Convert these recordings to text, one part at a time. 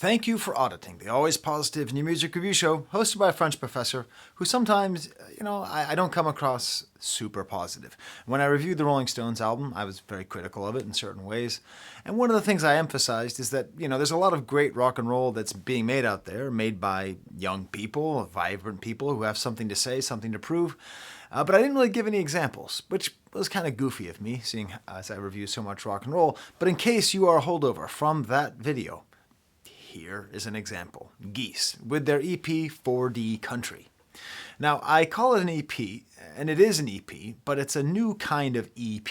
Thank you for auditing the Always Positive New Music Review Show, hosted by a French professor who sometimes, I don't come across super positive. When I reviewed the Rolling Stones album, I was very critical of it in certain ways. And one of the things I emphasized is that, there's a lot of great rock and roll that's being made out there, made by young people, vibrant people who have something to say, something to prove. But I didn't really give any examples, which was kind of goofy of me, seeing as I review so much rock and roll. But in case you are a holdover from that video, here is an example. Geese, with their EP 4D Country. Now, I call it an EP, and it is an EP, but it's a new kind of EP.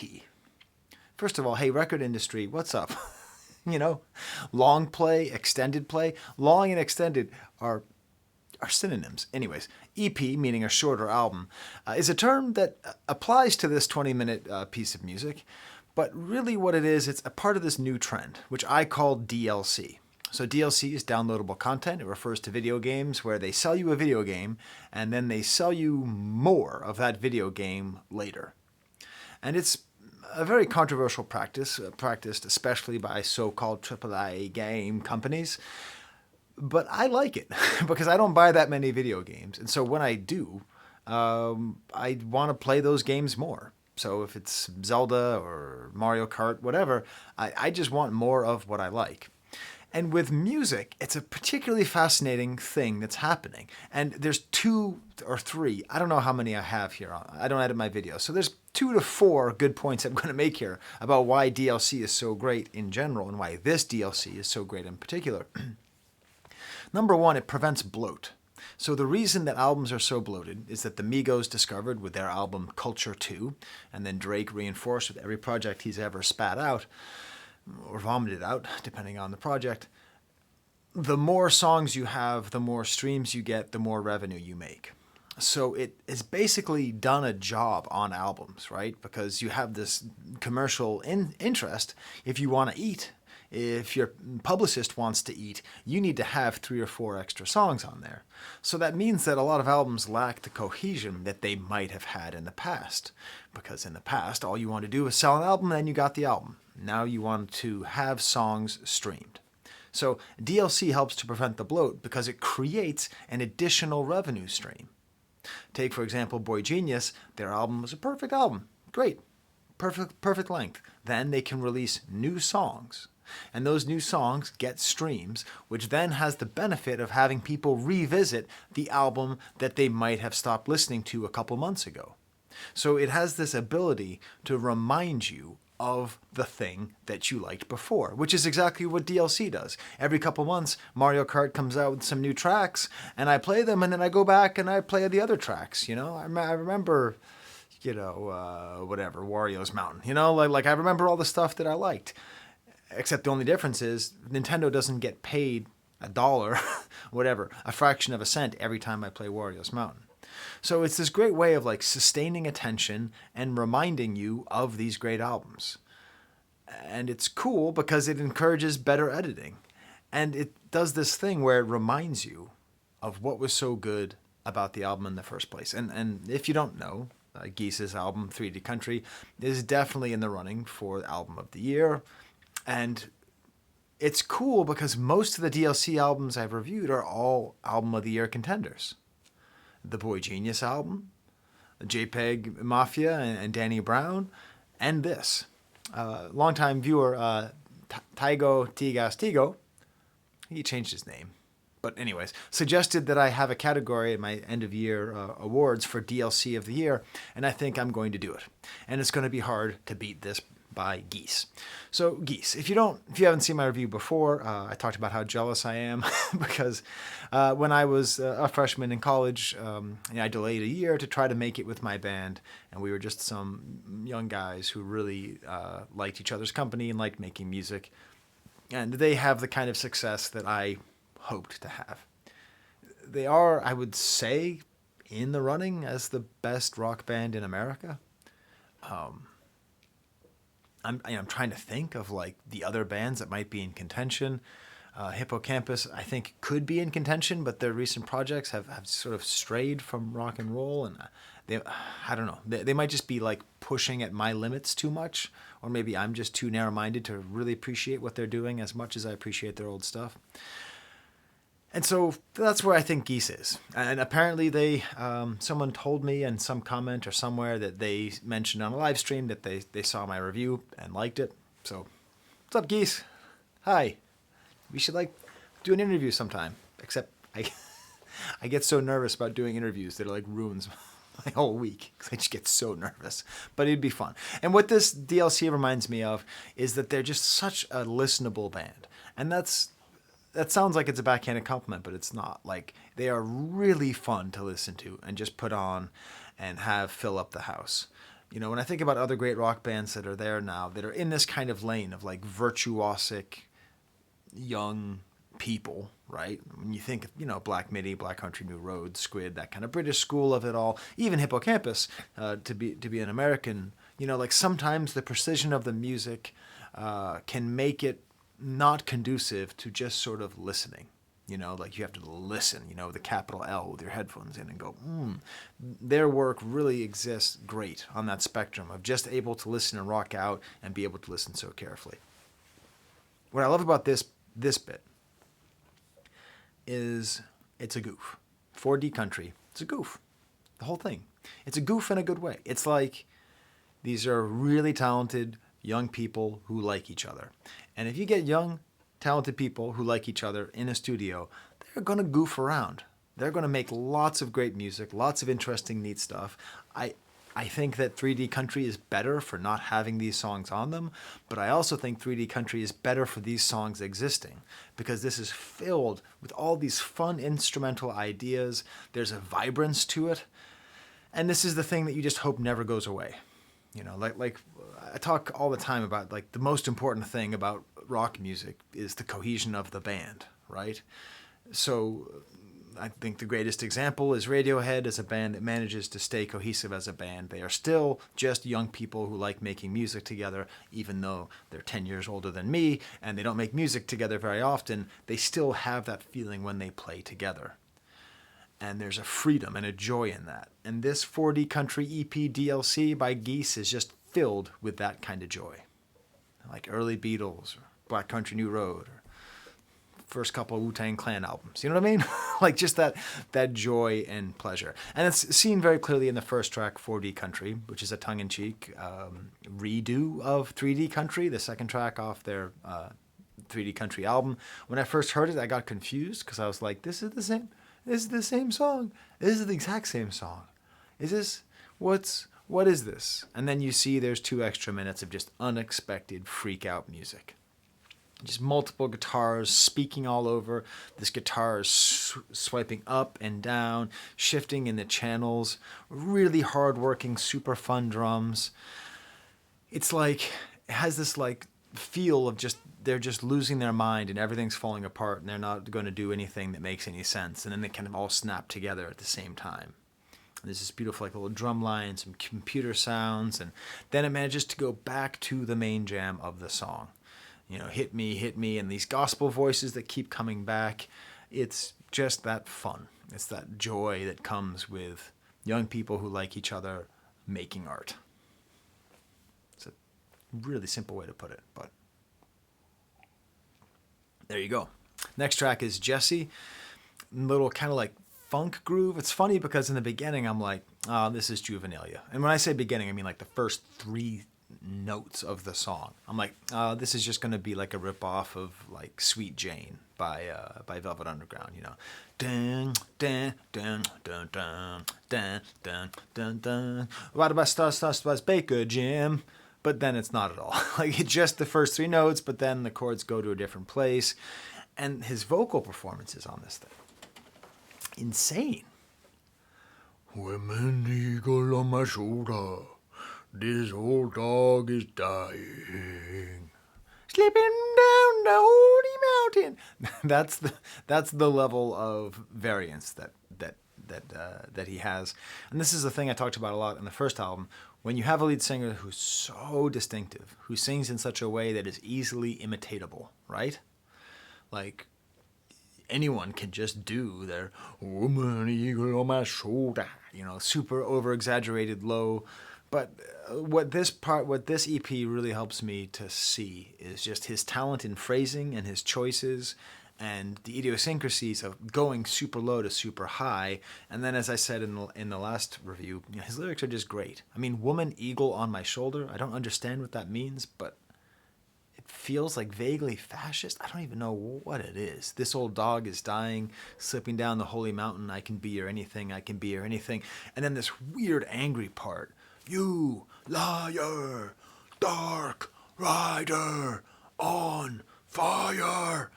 First of all, hey, record industry, what's up? Long play, extended play. Long and extended are synonyms. Anyways, EP, meaning a shorter album, is a term that applies to this 20-minute piece of music, but really what it is, it's a part of this new trend, which I call DLC. So DLC is downloadable content. It refers to video games where they sell you a video game and then they sell you more of that video game later. And it's a very controversial practice, practiced especially by so-called AAA game companies. But I like it because I don't buy that many video games. And so when I do, I want to play those games more. So if it's Zelda or Mario Kart, whatever, I just want more of what I like. And with music, it's a particularly fascinating thing that's happening. And there's 2 or 3, I don't know how many I have here. I don't edit my videos. So there's 2 to 4 good points I'm going to make here about why DLC is so great in general and why this DLC is so great in particular. Number 1, it prevents bloat. So the reason that albums are so bloated is that the Migos discovered with their album Culture 2, and then Drake reinforced with every project he's ever spat out, or vomited out, depending on the project, the more songs you have, the more streams you get, the more revenue you make. So it has basically done a job on albums, right? Because you have this commercial interest. If you want to eat, if your publicist wants to eat, you need to have 3 or 4 extra songs on there. So that means that a lot of albums lack the cohesion that they might have had in the past. Because in the past, all you want to do is sell an album, and then you got the album. Now you want to have songs streamed. So DLC helps to prevent the bloat because it creates an additional revenue stream. Take, for example, Boy Genius. Their album was a perfect album. Great. Perfect length. Then they can release new songs. And those new songs get streams, which then has the benefit of having people revisit the album that they might have stopped listening to a couple months ago. So it has this ability to remind you of the thing that you liked before, which is exactly what DLC does. Every couple months, Mario Kart comes out with some new tracks, and I play them, and then I go back and I play the other tracks. I remember, whatever, Wario's Mountain. Like I remember all the stuff that I liked. Except the only difference is Nintendo doesn't get paid $1, whatever, a fraction of a cent every time I play Wario's Mountain. So it's this great way of sustaining attention and reminding you of these great albums. And it's cool because it encourages better editing. And it does this thing where it reminds you of what was so good about the album in the first place. And if you don't know, Geese's album 3D Country is definitely in the running for Album of the Year. And it's cool because most of the DLC albums I've reviewed are all Album of the Year contenders. The Boy Genius album, JPEG Mafia and Danny Brown, and this. Longtime viewer, Tigo Tigas Tigo, he changed his name. But anyways, suggested that I have a category in my end-of-year awards for DLC of the year, and I think I'm going to do it. And it's going to be hard to beat this by Geese. So Geese, if you haven't seen my review before, I talked about how jealous I am because when I was a freshman in college, I delayed a year to try to make it with my band, and we were just some young guys who really liked each other's company and liked making music, and they have the kind of success that I hoped to have. They are, I would say, in the running as the best rock band in America. I'm trying to think of the other bands that might be in contention. Hippocampus, I think, could be in contention, but their recent projects have sort of strayed from rock and roll, and I don't know. They might just be pushing at my limits too much, or maybe I'm just too narrow-minded to really appreciate what they're doing as much as I appreciate their old stuff. And so that's where I think Geese is. And apparently someone told me in some comment or somewhere that they mentioned on a live stream that they saw my review and liked it. So, what's up, Geese? Hi. We should do an interview sometime. Except I get so nervous about doing interviews that it ruins my whole week because I just get so nervous. But it'd be fun. And what this DLC reminds me of is that they're just such a listenable band. And that sounds like it's a backhanded compliment, but it's not. They are really fun to listen to and just put on and have fill up the house. When I think about other great rock bands that are there now, that are in this kind of lane of virtuosic young people, right? When you think of, Black Midi, Black Country New Road, Squid, that kind of British school of it all, even Hippocampus, to be an American, sometimes the precision of the music can make it not conducive to just sort of listening. You have to listen, with a capital L with your headphones in and go, Their work really exists great on that spectrum of just able to listen and rock out and be able to listen so carefully. What I love about this bit is it's a goof. 4D Country, it's a goof. The whole thing. It's a goof in a good way. It's like these are really talented young people who like each other. And if you get young, talented people who like each other in a studio, they're going to goof around. They're going to make lots of great music, lots of interesting, neat stuff. I think that 3D Country is better for not having these songs on them, but I also think 3D Country is better for these songs existing because this is filled with all these fun instrumental ideas. There's a vibrance to it. And this is the thing that you just hope never goes away. I talk all the time about the most important thing about rock music is the cohesion of the band, right? So I think the greatest example is Radiohead as a band that manages to stay cohesive as a band. They are still just young people who like making music together, even though they're 10 years older than me and they don't make music together very often. They still have that feeling when they play together. And there's a freedom and a joy in that. And this 4D Country EP DLC by Geese is just filled with that kind of joy. Like early Beatles, or Black Country New Road, or first couple of Wu-Tang Clan albums. You know what I mean? Just that joy and pleasure. And it's seen very clearly in the first track, 4D Country, which is a tongue-in-cheek redo of 3D Country, the second track off their 3D Country album. When I first heard it, I got confused because I was like, this is the same. This is the same song. This is the exact same song. What is this? And then you see there's 2 extra minutes of just unexpected freak out music. Just multiple guitars speaking all over. This guitar is swiping up and down, shifting in the channels. Really hard-working, super fun drums. It's it has this feel of they're just losing their mind and everything's falling apart and they're not going to do anything that makes any sense. And then they kind of all snap together at the same time. And there's this beautiful little drum line, some computer sounds, and then it manages to go back to the main jam of the song. Hit me, and these gospel voices that keep coming back. It's just that fun. It's that joy that comes with young people who like each other making art. It's a really simple way to put it, but there you go. Next track is Jesse. Little kind of funk groove. It's funny because in the beginning I'm like, oh, this is Juvenilia. And when I say beginning, I mean the first 3 notes of the song. I'm like, this is just going to be a rip-off of Sweet Jane by Velvet Underground, Dun, dun, dun, dun, dun, dun, dun, dun, dun. What about Stars Baker, Jim? But then it's not at all. It's just the first 3 notes, but then the chords go to a different place. And his vocal performances on this thing, insane. Women eagle on my shoulder. This old dog is dying. Slipping down the holy mountain. That's the level of variance that he has. And this is the thing I talked about a lot in the first album. When you have a lead singer who's so distinctive, who sings in such a way that is easily imitatable, right? Anyone can just do their woman eagle on my shoulder, super over-exaggerated low. But what this EP really helps me to see is just his talent in phrasing and his choices and the idiosyncrasies of going super low to super high. And then, as I said in the last review, his lyrics are just great. I mean, woman eagle on my shoulder. I don't understand what that means, but it feels like vaguely fascist. I don't even know what it is. This old dog is dying, slipping down the holy mountain. I can be your anything. I can be your anything. And then this weird angry part. You liar, dark rider on fire.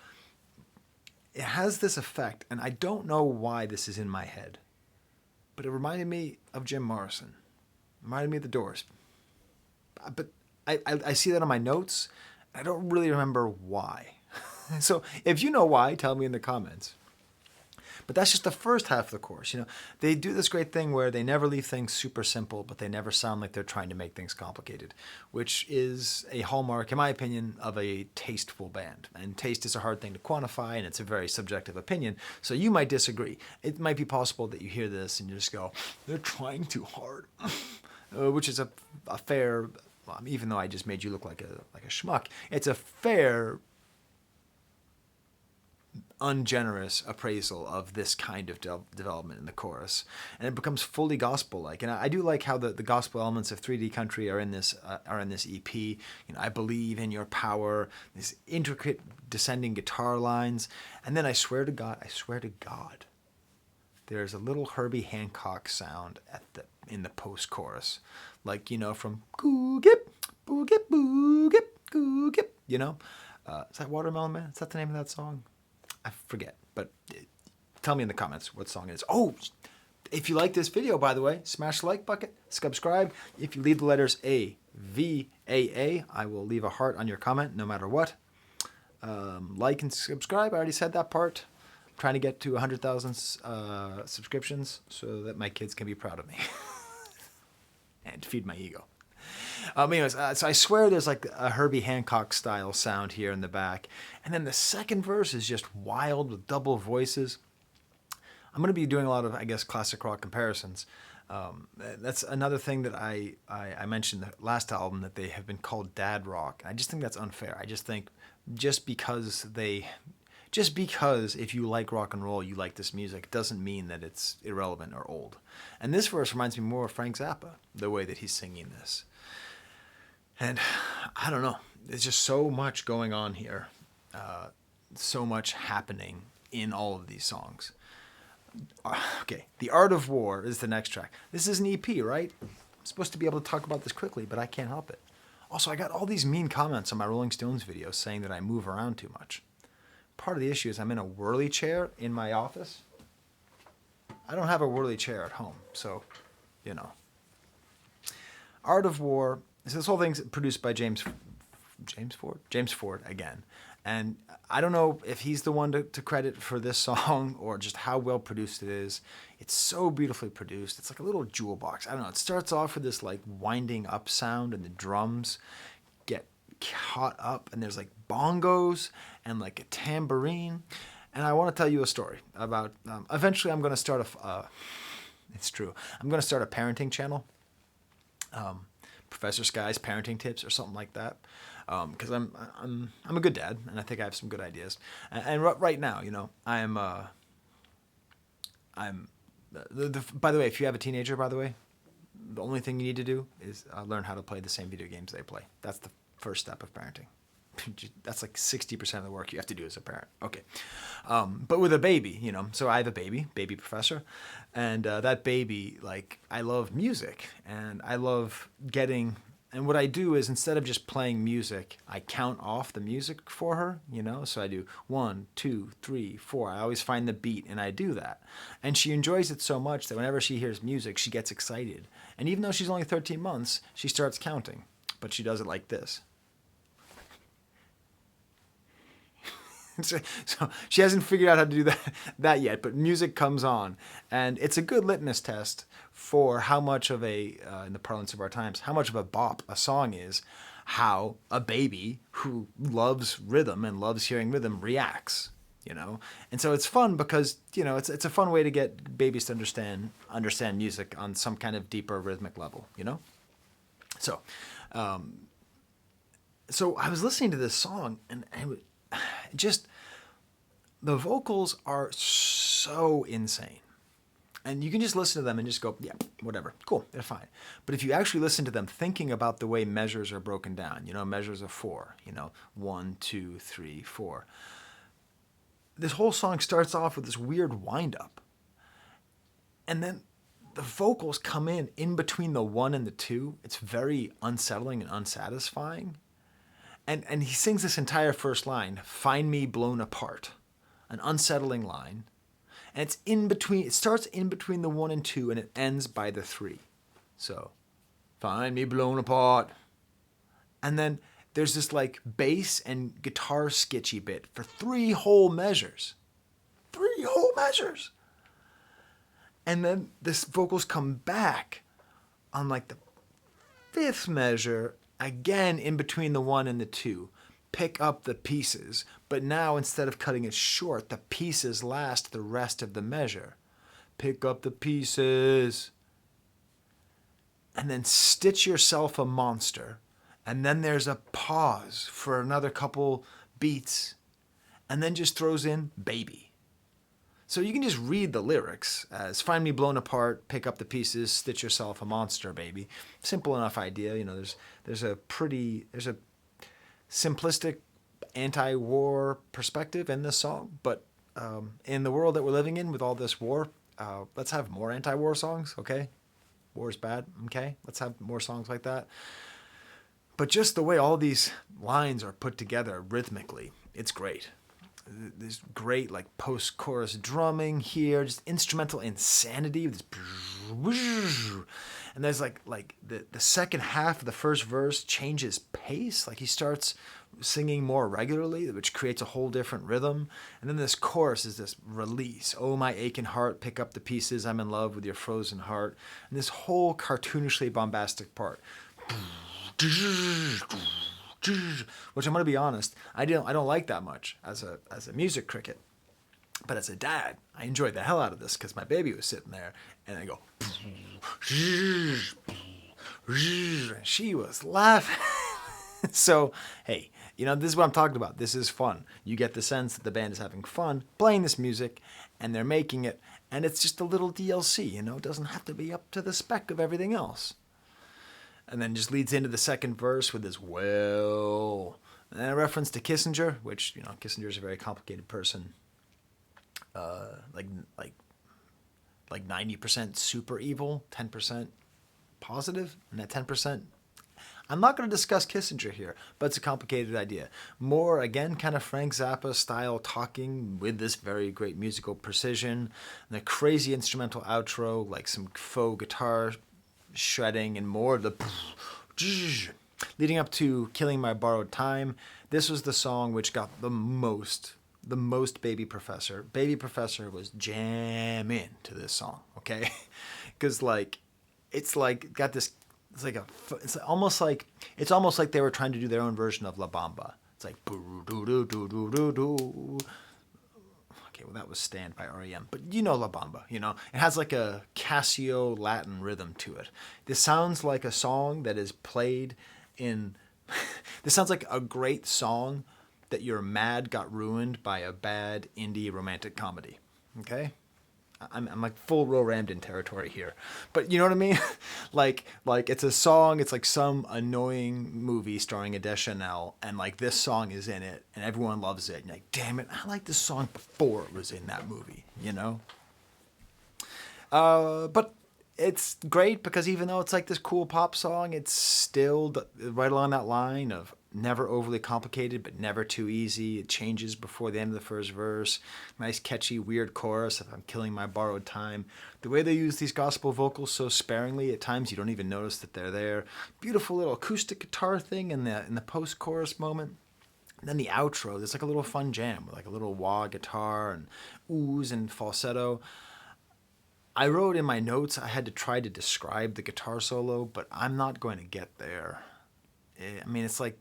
It has this effect, and I don't know why this is in my head, but it reminded me of Jim Morrison. It reminded me of the Doors. But I see that on my notes. I don't really remember why. So if you know why, tell me in the comments. But that's just the first half of the course. They do this great thing where they never leave things super simple, but they never sound like they're trying to make things complicated, which is a hallmark, in my opinion, of a tasteful band. And taste is a hard thing to quantify, and it's a very subjective opinion. So you might disagree. It might be possible that you hear this and you just go, they're trying too hard, which is a fair, even though I just made you look like a schmuck, it's a fair, ungenerous appraisal of this kind of development in the chorus, and it becomes fully gospel-like. And I do like how the gospel elements of 3D Country are in this EP. I believe in your power. These intricate descending guitar lines, and then I swear to God, there's a little Herbie Hancock sound in the post-chorus, like from goo gip boo gip boo gip goo gip. Is that Watermelon Man? Is that the name of that song? I forget, but tell me in the comments what song it is. Oh, if you like this video, by the way, smash the like button, subscribe. If you leave the letters AVAA, I will leave a heart on your comment no matter what. Like and subscribe. I already said that part. I'm trying to get to 100,000 subscriptions so that my kids can be proud of me and feed my ego. Anyways, so I swear there's like a Herbie Hancock style sound here in the back. And then the second verse is just wild with double voices. I'm going to be doing a lot of, I guess, classic rock comparisons. That's another thing that I mentioned the last album, that they have been called dad rock. I just think that's unfair. I just think just because if you like rock and roll, you like this music, doesn't mean that it's irrelevant or old. And this verse reminds me more of Frank Zappa, the way that he's singing this. And I don't know, there's just so much going on here, so much happening in all of these songs. Okay, The Art of War is the next track. This is an EP, right? I'm supposed to be able to talk about this quickly, but I can't help it. Also, I got all these mean comments on my Rolling Stones videos saying that I move around too much. Part of the issue is I'm in a whirly chair in my office. I don't have a whirly chair at home, so, Art of War. So this whole thing's produced by James Ford again. And I don't know if he's the one to credit for this song or just how well produced it is. It's so beautifully produced. It's like a little jewel box. I don't know. It starts off with this like winding up sound, and the drums get caught up, and there's like bongos and like a tambourine. And I want to tell you a story about, eventually I'm going to start it's true. I'm going to start a parenting channel. Professor Skye's Parenting Tips or something like that, because I'm a good dad, and I think I have some good ideas. And right now, I'm by the way, if you have a teenager, by the way, the only thing you need to do is learn how to play the same video games they play. That's the first step of parenting. That's like 60% of the work you have to do as a parent. Okay. But with a baby, so I have a baby professor, and that baby, like, I love music, and I love and what I do is, instead of just playing music, I count off the music for her, so I do 1, 2, 3, 4. I always find the beat, and I do that. And she enjoys it so much that whenever she hears music, she gets excited. And even though she's only 13 months, she starts counting, but she does it like this. So she hasn't figured out how to do that yet, but music comes on, and it's a good litmus test for how much of in the parlance of our times, how much of a bop a song is, how a baby who loves rhythm and loves hearing rhythm reacts, And so it's fun because, it's a fun way to get babies to understand music on some kind of deeper rhythmic level, So, so I was listening to this song, and just the vocals are so insane. And you can just listen to them and just go, yeah, whatever, cool, they're fine. But if you actually listen to them thinking about the way measures are broken down, measures of 4, 1, 2, 3, 4. This whole song starts off with this weird wind-up. And then the vocals come in between the 1 and the 2. It's very unsettling and unsatisfying. And he sings this entire first line, "Find me blown apart," an unsettling line. And it's in between, it starts in between the 1 and 2, and it ends by the 3. So, find me blown apart. And then there's this like bass and guitar sketchy bit for 3 whole measures. 3 whole measures. And then this vocals come back on like the 5th measure, again in between the 1 and the 2. Pick up the pieces, but now instead of cutting it short, the pieces last the rest of the measure. Pick up the pieces. And then stitch yourself a monster. And then there's a pause for another couple beats. And then just throws in baby. So you can just read the lyrics as "Find me blown apart, pick up the pieces, stitch yourself a monster, baby." Simple enough idea. There's a simplistic anti-war perspective in this song, but in the world that we're living in with all this war, let's have more anti-war songs, okay? War's bad, okay? Let's have more songs like that. But just the way all these lines are put together rhythmically, it's great. There's great like post-chorus drumming here, just instrumental insanity. And there's like the second half of the first verse changes pace. Like he starts singing more regularly, which creates a whole different rhythm. And then this chorus is this release. "Oh, my aching heart, pick up the pieces. I'm in love with your frozen heart." And this whole cartoonishly bombastic part. Which I'm going to be honest, I don't like that much as a music critic. But as a dad, I enjoyed the hell out of this because my baby was sitting there and I go, she was laughing. So, hey, this is what I'm talking about. This is fun. You get the sense that the band is having fun playing this music and they're making it. And it's just a little DLC, it doesn't have to be up to the spec of everything else. And then just leads into the second verse with this "well," and then a reference to Kissinger, which Kissinger is a very complicated person, like 90% super evil, 10% positive, and that 10%. I'm not going to discuss Kissinger here, but it's a complicated idea. More again, kind of Frank Zappa style talking with this very great musical precision, and a crazy instrumental outro, like some faux guitar shredding and more of the leading up to "Killing My Borrowed Time." This was the song which got the most Baby Professor. Baby Professor was jamming to this song, okay? Because it's almost like they were trying to do their own version of La Bamba. It's like okay, well, that was "Stand" by R.E.M. But La Bamba, It has like a Casio Latin rhythm to it. This sounds like a song that is played in... This sounds like a great song that you're mad got ruined by a bad indie romantic comedy. Okay? I'm like full Ro Ramdin territory here. But you know what I mean? like it's a song, it's like some annoying movie starring Adele Chanel, and like this song is in it, and everyone loves it. And you're like, damn it, I liked this song before it was in that movie, But it's great because even though it's like this cool pop song, it's still right along that line of never overly complicated, but never too easy. It changes before the end of the first verse. Nice, catchy, weird chorus of "I'm killing my borrowed time." The way they use these gospel vocals so sparingly, at times you don't even notice that they're there. Beautiful little acoustic guitar thing in the post-chorus moment. And then the outro, there's like a little fun jam with like a little wah guitar and oohs and falsetto. I wrote in my notes I had to try to describe the guitar solo, but I'm not going to get there. I mean, it's like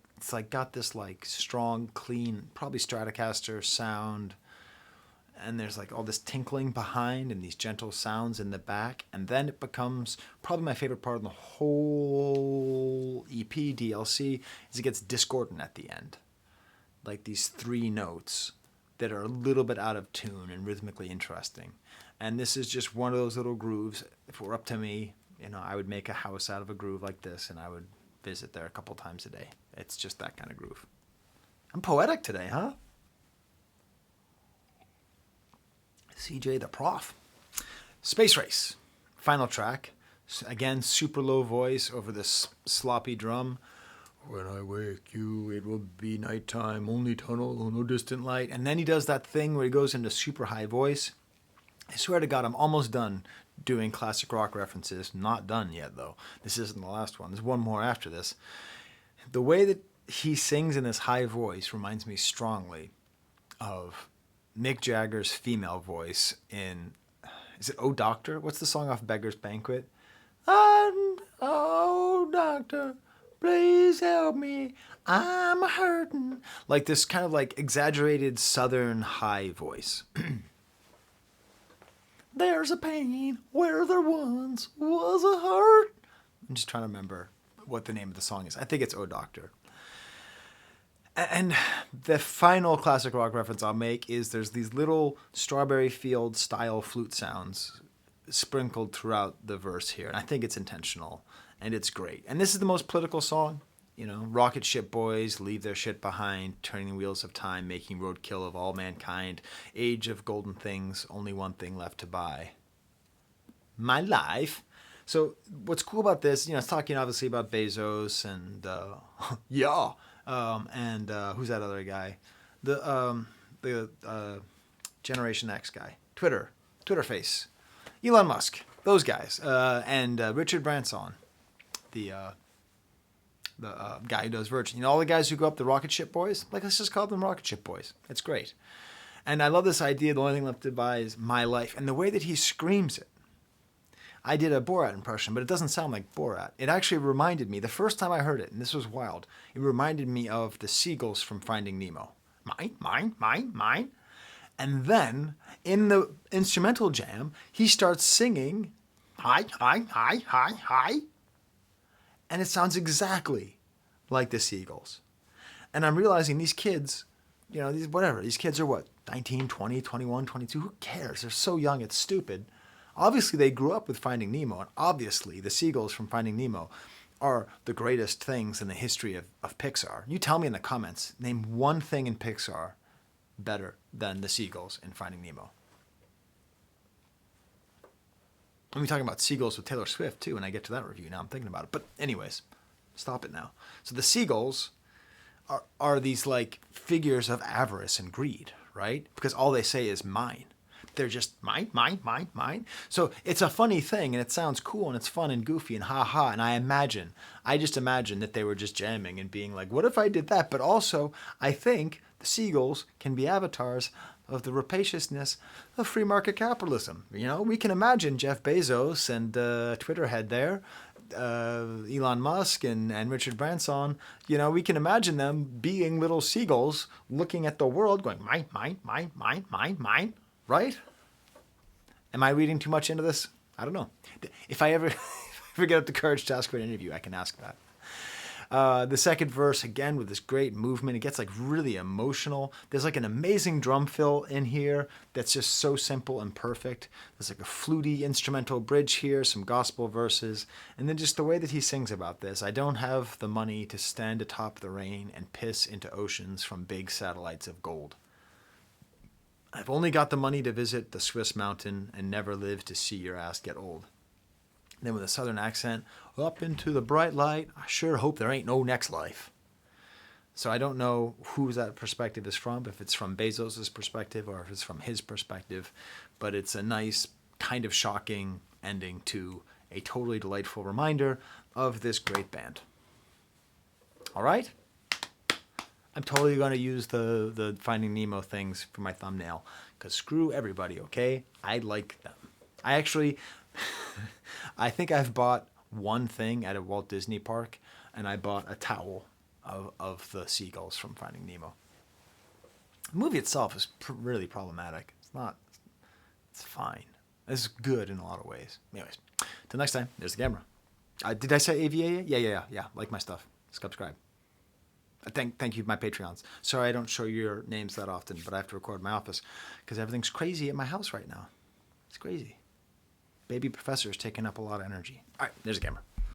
got this like strong, clean, probably Stratocaster sound, and there's like all this tinkling behind and these gentle sounds in the back, and then it becomes probably my favorite part of the whole EP DLC is it gets discordant at the end. Like these 3 notes, that are a little bit out of tune and rhythmically interesting. And this is just one of those little grooves. If it were up to me, I would make a house out of a groove like this, and I would visit there a couple times a day. It's just that kind of groove. I'm poetic today, huh? CJ the Prof. Space Race. Final track. Again, super low voice over this sloppy drum. When I wake you, it will be nighttime, only tunnel, no distant light. And then he does that thing where he goes into super high voice. I swear to God, I'm almost done doing classic rock references. Not done yet, though. This isn't the last one. There's one more after this. The way that he sings in this high voice reminds me strongly of Mick Jagger's female voice in, is it Oh Doctor? What's the song off Beggar's Banquet? Oh Doctor, please help me, I'm hurting. Like this kind of like exaggerated southern high voice. There's a pain where there once was a heart. I'm just trying to remember what the name of the song is. I think it's Oh Doctor. And the final classic rock reference I'll make is there's these little Strawberry Field style flute sounds sprinkled throughout the verse here. And I think it's intentional and it's great. And this is the most political song. Rocket ship boys leave their shit behind, turning the wheels of time, making roadkill of all mankind. Age of golden things, only one thing left to buy. My life. So what's cool about this, it's talking obviously about Bezos and who's that other guy? The Generation X guy. Twitter face. Elon Musk. Those guys. And Richard Branson, the guy who does Virgin. All the guys who go up the rocket ship boys, let's just call them rocket ship boys. It's great. And I love this idea, the only thing left to buy is my life. And the way that he screams it. I did a Borat impression, but it doesn't sound like Borat. It actually reminded me, the first time I heard it, and this was wild, it reminded me of the seagulls from Finding Nemo. Mine, mine, mine, mine. And then, in the instrumental jam, he starts singing, hi, hi, hi, hi, hi. And it sounds exactly like the seagulls. And I'm realizing these kids, these kids are what, 19, 20, 21, 22, who cares? They're so young, it's stupid. Obviously, they grew up with Finding Nemo, and obviously the seagulls from Finding Nemo are the greatest things in the history of Pixar. You tell me in the comments, name one thing in Pixar better than the seagulls in Finding Nemo. I'm talking about seagulls with Taylor Swift, too, when I get to that review. Now I'm thinking about it. But anyways, stop it now. So the seagulls are these, figures of avarice and greed, right? Because all they say is mine. They're just mine, mine, mine, mine. So it's a funny thing, and it sounds cool, and it's fun and goofy and ha-ha. And I just imagine that they were just jamming and being like, what if I did that? But also, I think the seagulls can be avatars of the rapaciousness of free market capitalism. We can imagine Jeff Bezos and Twitter head there, Elon Musk and Richard Branson. We can imagine them being little seagulls looking at the world going, mine, mine, mine, mine, mine, mine. Right? Am I reading too much into this? I don't know. If I ever get up the courage to ask for an interview, I can ask that. The second verse, again, with this great movement, it gets really emotional. There's an amazing drum fill in here that's just so simple and perfect. There's a fluty instrumental bridge here, some gospel verses, and then just the way that he sings about this. I don't have the money to stand atop the rain and piss into oceans from big satellites of gold. I've only got the money to visit the Swiss mountain and never live to see your ass get old. Then with a southern accent, up into the bright light, I sure hope there ain't no next life. So I don't know who that perspective is from, if it's from Bezos' perspective or if it's from his perspective, but it's a nice, kind of shocking ending to a totally delightful reminder of this great band. All right? I'm totally going to use the Finding Nemo things for my thumbnail, because screw everybody, okay? I like them. I actually, I think I've bought one thing at a Walt Disney park, and I bought a towel of the seagulls from Finding Nemo. The movie itself is really problematic. It's fine. It's good in a lot of ways. Anyways, till next time, there's the camera. Did I say AVA? Yeah. Like my stuff. Subscribe. Thank you, my Patreons. Sorry I don't show your names that often, but I have to record in my office because everything's crazy at my house right now. It's crazy. Baby professor is taking up a lot of energy. All right, there's a camera.